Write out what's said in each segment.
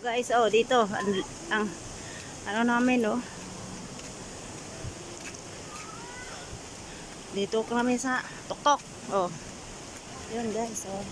Guys, oh, dito ang ano namin, oh. Dito kami sa tuktok. Oh. Yun, guys, oh.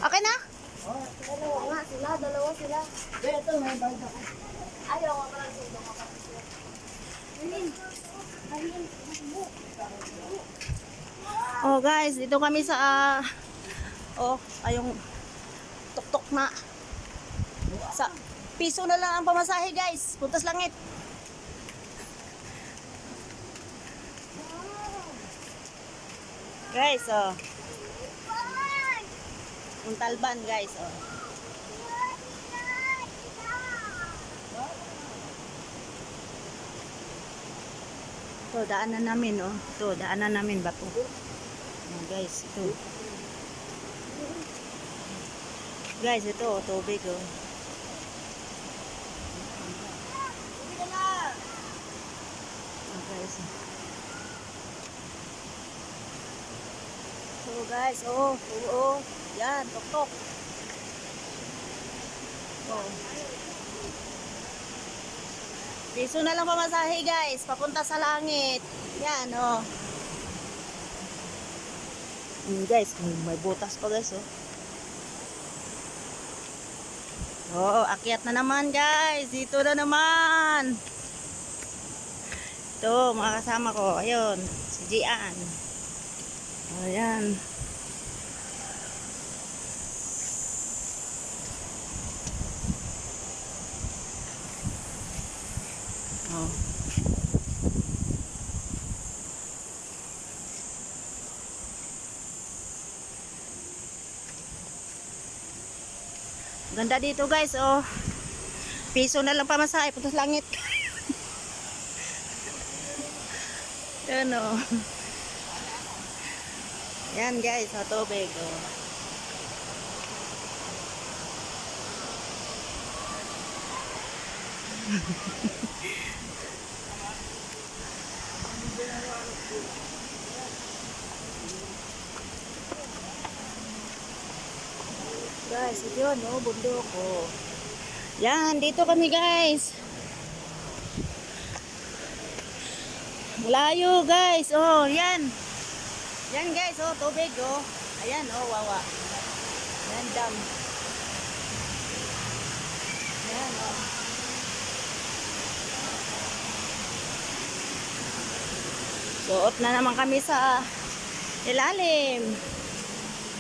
Okay na? Dalawa sila. Ito, may banda ko. Ayaw ko lang sundo ka pa. Oh, guys, dito kami sa oh, ayong tuktok na. Sa piso na lang ang pamasahe, guys. Puntas Langit. Guys, oh. Puntalban, guys, oh. Ito, daanan namin, oh. Ito, daanan namin ba ito? Oh, guys, ito. Guys, ito, oh, tubig, oh. Oh, guys. So, guys, oh, oh, yan, tok-tok. Oh. Piso na lang pamasahe, guys, papunta sa Langit. Yan, oh. Guys, may butas pa, guys, oh. Oh, akyat na naman, guys. Dito na naman. Ito, mga kasama ko. Ayun, si Gian. Ayan. Oh. Ganda dito, guys, oh. Piso na lang pamasahe, puntas Langit. Yan, oh. Yan, guys, sa tubig, oh. Guys, ito yun, oh, bundok, oh. Yan, dito kami, guys. Layo, guys, oh, yan. Yan, guys, oh, tubig, oh. Ayan, oh, wawa. Yan, dam. Yan, oh. Suot na naman kami sa ilalim.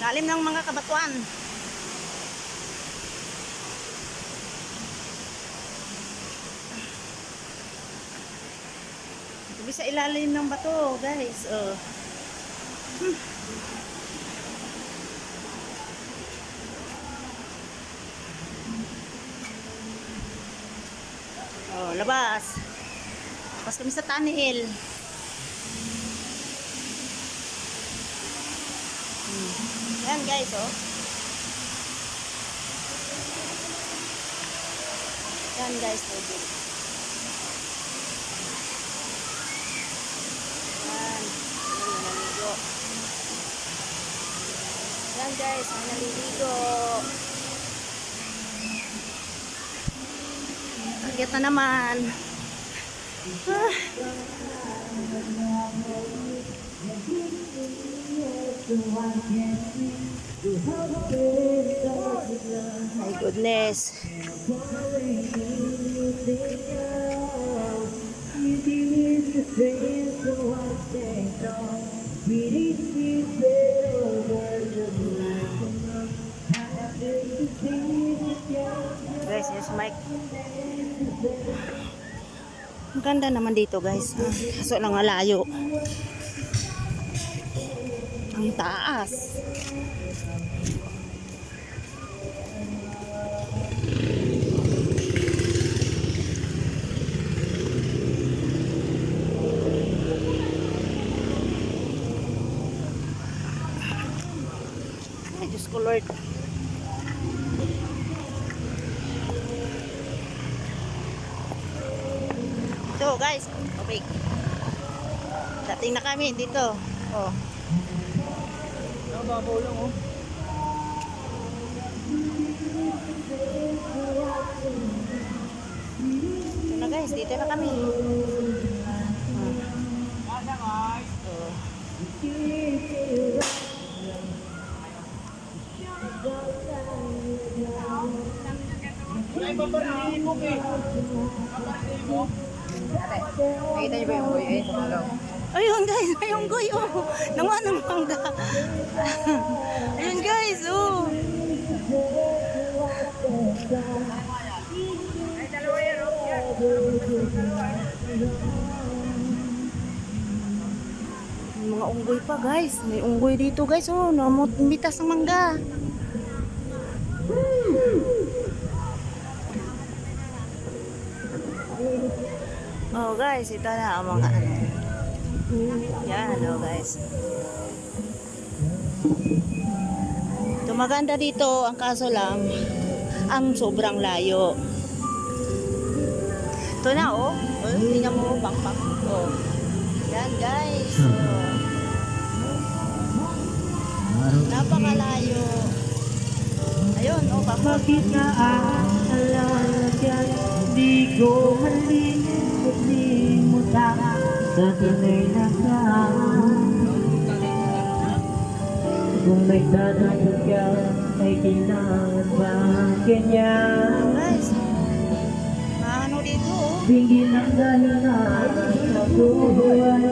Ilalim ng mga kabatuan. Sabi sa ilalim ng bato, guys. Oh. Oh, labas. Labas kami sa tunnel. Yan, guys, oh. Yan, guys, tubig. Yan, guys, ang naliligo. Akyat na naman. My goodness. Guys, yes, Mike. Ang ganda naman dito, guys. Kaso lang malayo. Ang taas. Oh, guys. Okay. Dating na kami dito. Oh. Nababaw lang oh. Ito na guys, dito na kami. Oh. Wala yung paparihimok eh. Paparihimok. Nakita niyo ba yung boy eh sa malaw? Ayun guys, may unggoy oh. Nawa ng mangga. Ayun guys, oh. Ay, dalawa yan oh. May mga unggoy pa guys. May unggoy dito guys, oh. Namitas ng mangga. Oh guys, ito na ang mga ano. Yan, oh guys. Ito maganda dito, ang kaso lang, ang sobrang layo. Ito na, oh. Oh, tingnan mo, bang. Oh. Yan, guys. Oh. Napakalayo. Ayun, oh, bang. Bakit naaalala yan? Di ko malimutan sa tunay na kung may dadagdag ka, ay kailangan ba ganyan? Guys, ano dito, oh. Bigyan ng dahilan sa buhay.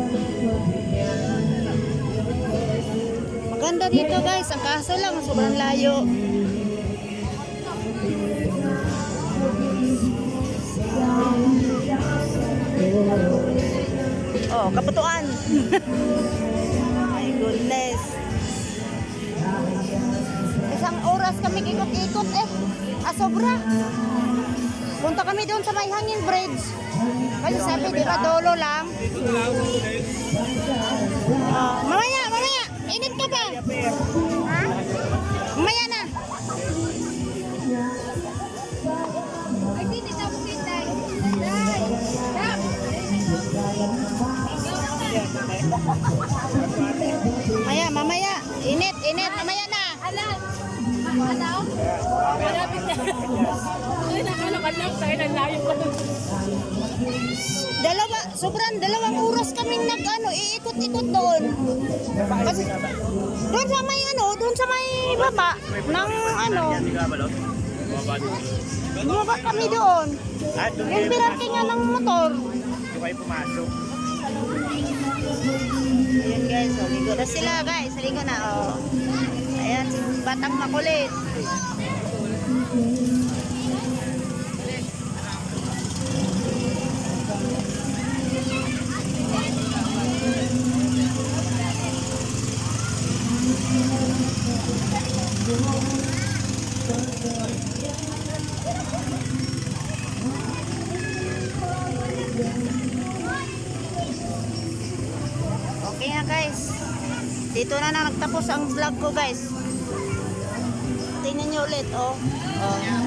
Maganda dito, guys. Ang kaso lang, sobrang layo. Oh, kaputuan. My goodness. Isang oras kami ikot-ikot eh. Sobra. Punta kami doon sa may hanging bridge. Kasi sabi, di ba, dolo lang. Mamaya. Init ka ba? Ha? Mamaya na. Ay, hindi sa bukit tayo. Day! Stop! Mamaya. Init. Mamaya na. Alam! Ano? Malapit na. Ay, nakalakad lang tayo ng layo pa. Dalawang oras kaming iikot-ikot doon. Kasi, doon sa may baba ng baba kami doon. Yung pinarking nga ng motor. Hindi kayo pumasok. Ayan guys, ligo na sila guys. Ligo na, oh. Ayan, si batang makulit. Okay na guys. Dito na nagtapos ang vlog ko guys. Tingnan nyo ulit, oh. Oh. Yan.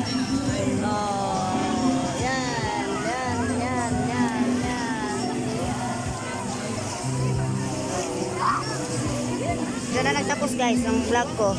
Diyan na nagtapos guys ang vlog ko.